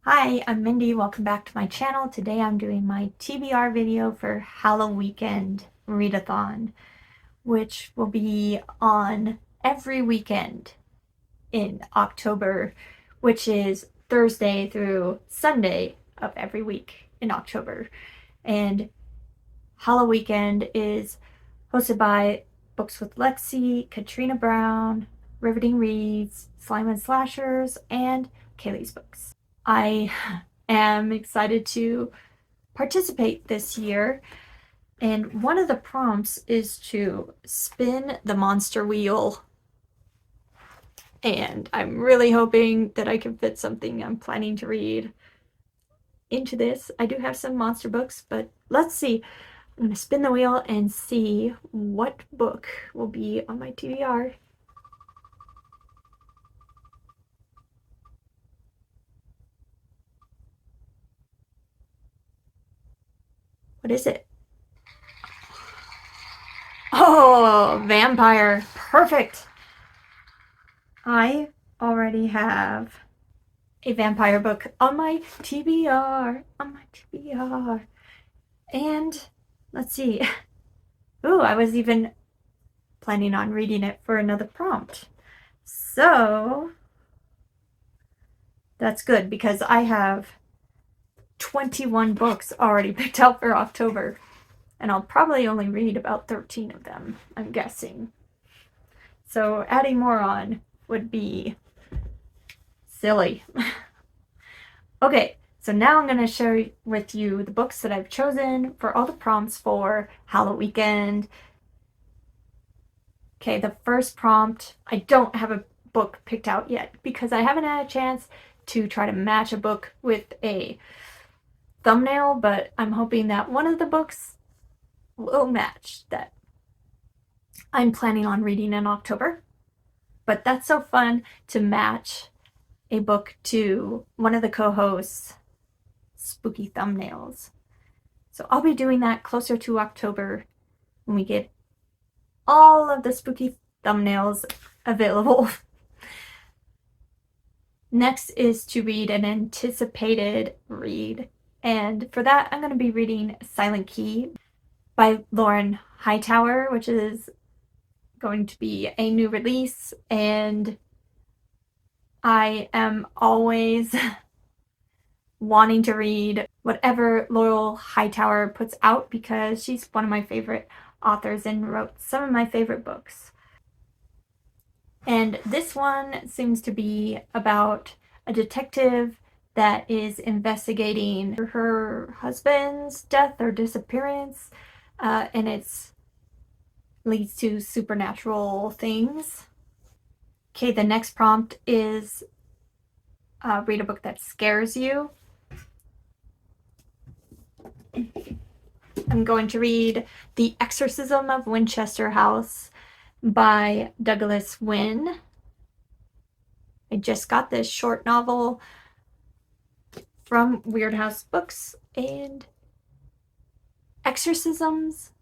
Hi, I'm Mindy. Welcome back to my channel. Today I'm doing my TBR video for Halloweekend Readathon, which will be on every weekend in October, which is Thursday through Sunday of every week in October. And Halloweekend is hosted by Books with Lexi, Katrina Brown, Riveting Reads, Slime and Slashers, and Kaylee's Books. I am excited to participate this year, and one of the prompts is to spin the monster wheel, and I'm really hoping that I can fit something I'm planning to read into this. I do have some monster books, but let's see. I'm going to spin the wheel and see what book will be on my TBR. What is it? Oh, vampire. Perfect. I already have a vampire book on my TBR. And let's see. Ooh, I was even planning on reading it for another prompt. So that's good because I have 21 books already picked out for October. And I'll probably only read about 13 of them, I'm guessing. So adding more on would be silly. Okay, so now I'm going to share with you the books that I've chosen for all the prompts for Halloweekend. Okay, the first prompt, I don't have a book picked out yet because I haven't had a chance to try to match a book with a thumbnail, but I'm hoping that one of the books will match that I'm planning on reading in October. But that's so fun to match a book to one of the co-hosts' spooky thumbnails. So I'll be doing that closer to October when we get all of the spooky thumbnails available. Next is to read an anticipated read. And for that, I'm going to be reading Silent Key by Hightower, which is going to be a new release. And I am always wanting to read whatever Laurel Hightower puts out because she's one of my favorite authors and wrote some of my favorite books. And this one seems to be about a detective that is investigating her husband's death or disappearance, and it leads to supernatural things. Okay, the next prompt is read a book that scares you. I'm going to read The Exorcism of Winchester House by Wynne. I just got this short novel from Weird House Books, and exorcisms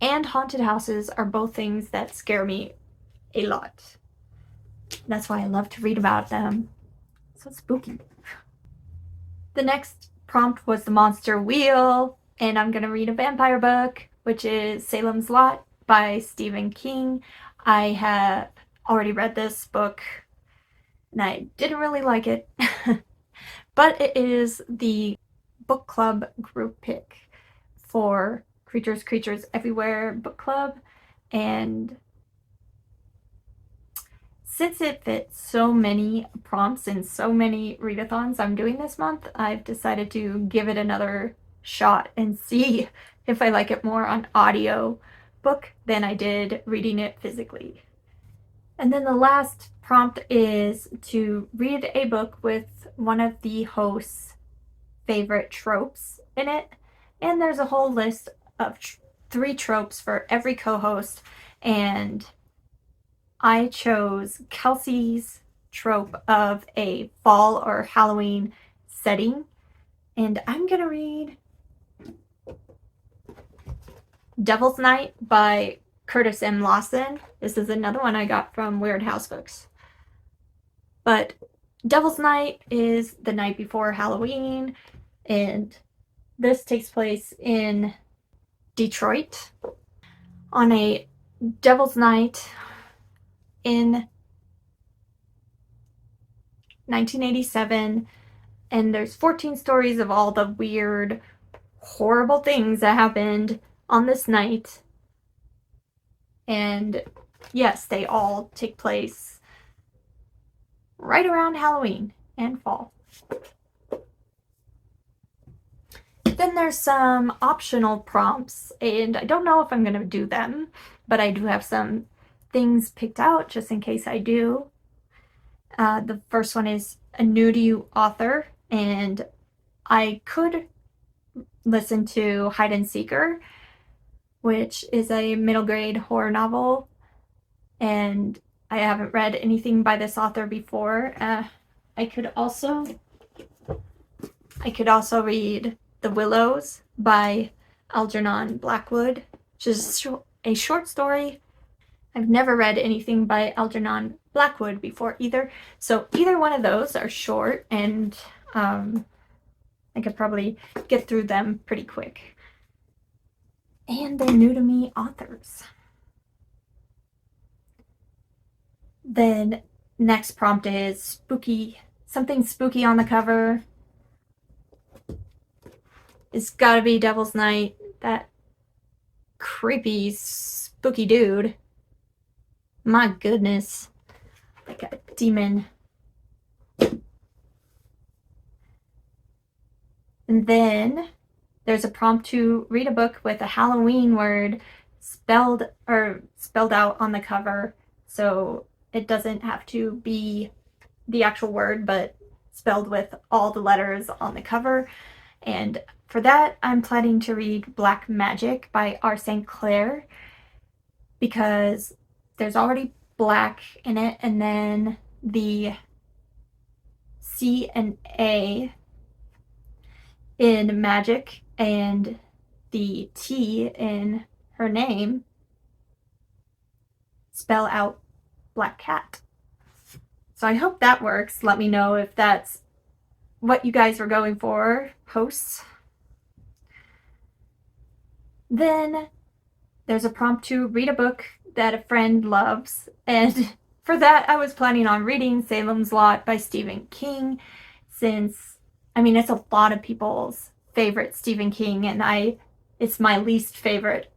and haunted houses are both things that scare me a lot. That's why I love to read about them. So spooky. The next prompt was the monster wheel, and I'm going to read a vampire book, which is Salems Lot by Stephen King. I have already read this book, and I didn't really like it. But it is the book club group pick for Creatures Everywhere book club, and since it fits so many prompts and so many readathons I'm doing this month, I've decided to give it another shot and see if I like it more on audio book than I did reading it physically. And then the last prompt is to read a book with one of the hosts' favorite tropes in it. And there's a whole list of 3 tropes for every co-host, and I chose Kelsey's trope of a fall or Halloween setting. And I'm going to read Devil's Night by Curtis M. Lawson. This is another one I got from Weird House Books. But Devil's Night is the night before Halloween, and this takes place in Detroit on a Devil's Night in 1987, and there's 14 stories of all the weird, horrible things that happened on this night. And yes, they all take place right around Halloween and fall. Then there's some optional prompts, and I don't know if I'm going to do them, but I do have some things picked out just in case I do. The first one is a new to you author, and I could listen to Hide and Seeker, which is a middle grade horror novel, and I haven't read anything by this author before. I could also read The Willows by Algernon Blackwood, which is a short story. I've never read anything by Algernon Blackwood before either, so either one of those are short, and I could probably get through them pretty quick. And they're new to me authors. Then next prompt is spooky, something spooky on the cover. It's gotta be Devil's Night, that creepy, spooky dude. My goodness, like a demon. And then there's a prompt to read a book with a Halloween word spelled out on the cover, so it doesn't have to be the actual word, but spelled with all the letters on the cover. And for that, I'm planning to read Black Magick by R. St. Clair, because there's already black in it, and then the C and A in Magick and the T in her name spell out black cat. So I hope that works. Let me know if that's what you guys were going for, hosts. Then there's a prompt to read a book that a friend loves, and for that I was planning on reading Salems Lot by Stephen King, since it's a lot of people's favorite Stephen King, and it's my least favorite.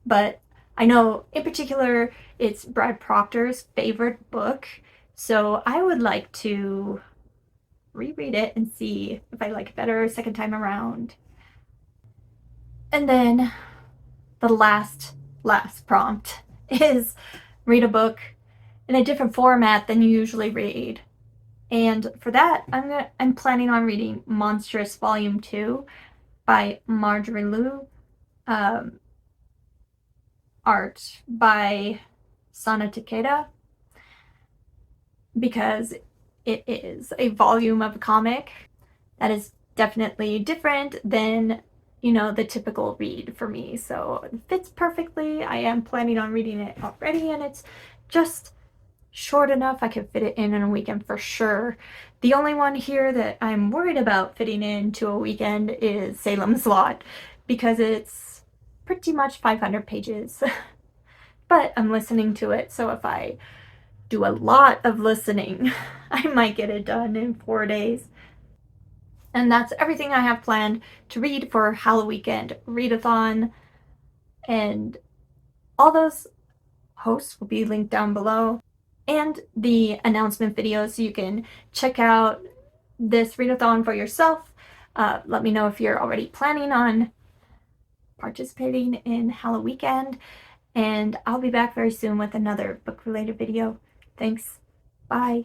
But I know in particular it's Brad Proctor's favorite book, so I would like to reread it and see if I like it better second time around. And then the last prompt is read a book in a different format than you usually read. And for that, I'm planning on reading Monstress Volume 2 by Marjorie, art by Takeda, because it is a volume of a comic that is definitely different than the typical read for me, so it fits perfectly. I am planning on reading it already, and it's just short enough I could fit it in a weekend for sure. The only one here that I'm worried about fitting into a weekend is Salem's Lot, because it's pretty much 500 pages. But I'm listening to it, so if I do a lot of listening, I might get it done in 4 days. And that's everything I have planned to read for Halloweekend Readathon, and all those hosts will be linked down below, and the announcement video, so you can check out this readathon for yourself. Let me know if you're already planning on participating in Halloweekend, and I'll be back very soon with another book-related video. Thanks. Bye.